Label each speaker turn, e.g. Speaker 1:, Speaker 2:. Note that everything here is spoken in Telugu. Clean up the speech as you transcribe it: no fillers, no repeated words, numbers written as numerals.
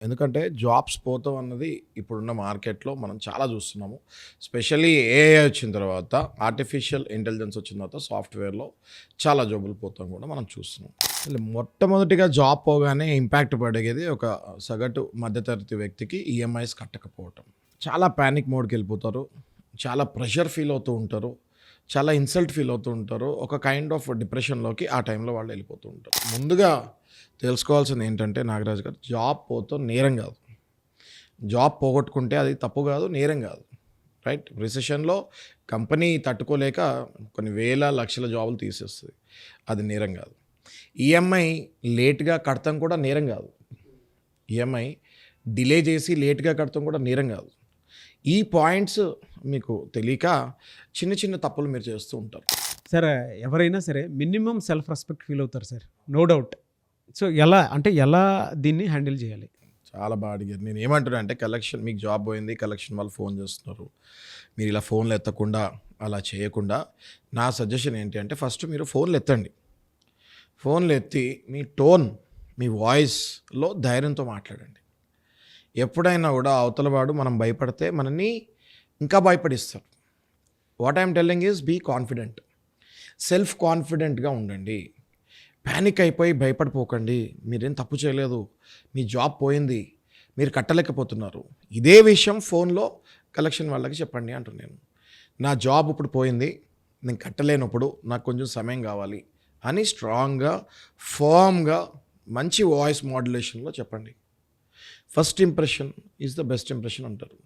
Speaker 1: ఎందుకంటే జాబ్స్ పోతాం అన్నది ఇప్పుడున్న మార్కెట్‌లో మనం చాలా చూస్తున్నాము. స్పెషల్లీ ఏఐ వచ్చిన తర్వాత, ఆర్టిఫిషియల్ ఇంటెలిజెన్స్ వచ్చిన తర్వాత సాఫ్ట్‌వేర్‌లో చాలా జాబులు పోతాం కూడా మనం చూస్తున్నాం. అసలు మొట్టమొదటిగా జాబ్ పోగానే ఇంపాక్ట్ పడేది ఒక సగటు మధ్యతరగతి వ్యక్తికి ఈఎంఐస్ కట్టకపోవటం. చాలా పానిక్ మోడ్‌కెళ్ళిపోతారు. చాలా ప్రెషర్ ఫీల్ అవుతూ ఉంటారు. చాలా ఇన్సల్ట్ ఫీల్ అవుతూ ఉంటారు. ఒక కైండ్ ఆఫ్ డిప్రెషన్‌లోకి ఆ టైంలో వాళ్ళు వెళ్ళిపోతూ ఉంటారు. ముందుగా తెలుసుకోవాల్సింది ఏంటంటే నాగరాజు గారు, జాబ్ పోవటం నేరం కాదు. జాబ్ పోగొట్టుకుంటే అది తప్పు కాదు, నేరం కాదు. రైట్? రిసెషన్‌లో కంపెనీ తట్టుకోలేక కొన్ని వేల, లక్షల జాబులు తీసేస్తది. అది నేరం కాదు. ఈఎంఐ లేట్‌గా కడతం కూడా నేరం కాదు. ఈఎంఐ డిలే చేసి లేట్‌గా కడతం కూడా నేరం కాదు. ఈ పాయింట్స్ మీకు తెలియక చిన్న చిన్న తప్పులు మీరు చేస్తూ ఉంటారు.
Speaker 2: సార్ ఎవరైనా సరే మినిమమ్ సెల్ఫ్ రెస్పెక్ట్ ఫీల్ అవుతారు సార్, నో డౌట్. సో ఎలా దీన్ని హ్యాండిల్ చేయాలి?
Speaker 1: చాలా బాగా అడిగారు. నేను ఏమంటున్నా అంటే కలెక్షన్ మీకు జాబ్ పోయింది, కలెక్షన్ వాళ్ళు ఫోన్ చేస్తున్నారు. మీరు ఇలా ఫోన్లు ఎత్తకుండా అలా చేయకుండా నా సజెషన్ ఏంటి అంటే ఫస్ట్ మీరు ఫోన్లు ఎత్తండి. ఫోన్లు ఎత్తి మీ టోన్, మీ వాయిస్‌లో ధైర్యంతో మాట్లాడండి. ఎప్పుడైనా కూడా అవతల వాడు మనం భయపడితే మనల్ని ఇంకా భయపడిస్తారు. What I'm telling is be confident. Self కాన్ఫిడెంట్‌గా ఉండండి. పానిక్ అయిపోయి భయపడిపోకండి. మీరేం తప్పు చేయలేదు. మీ జాబ్ పోయింది. మీరు కట్టలేకపోతున్నారు. ఇదే విషయం ఫోన్‌లో కలెక్షన్ వాళ్ళకి చెప్పండి అంటున్నాను నేను. నా జాబ్ ఇప్పుడు పోయింది. నేను కట్టలేనప్పుడు నాకు కొంచెం సమయం కావాలి అని స్ట్రాంగ్‌గా, ఫర్మ్‌గా మంచి వాయిస్ మాడ్యులేషన్‌లో చెప్పండి. First impression is the best impression అంటారు.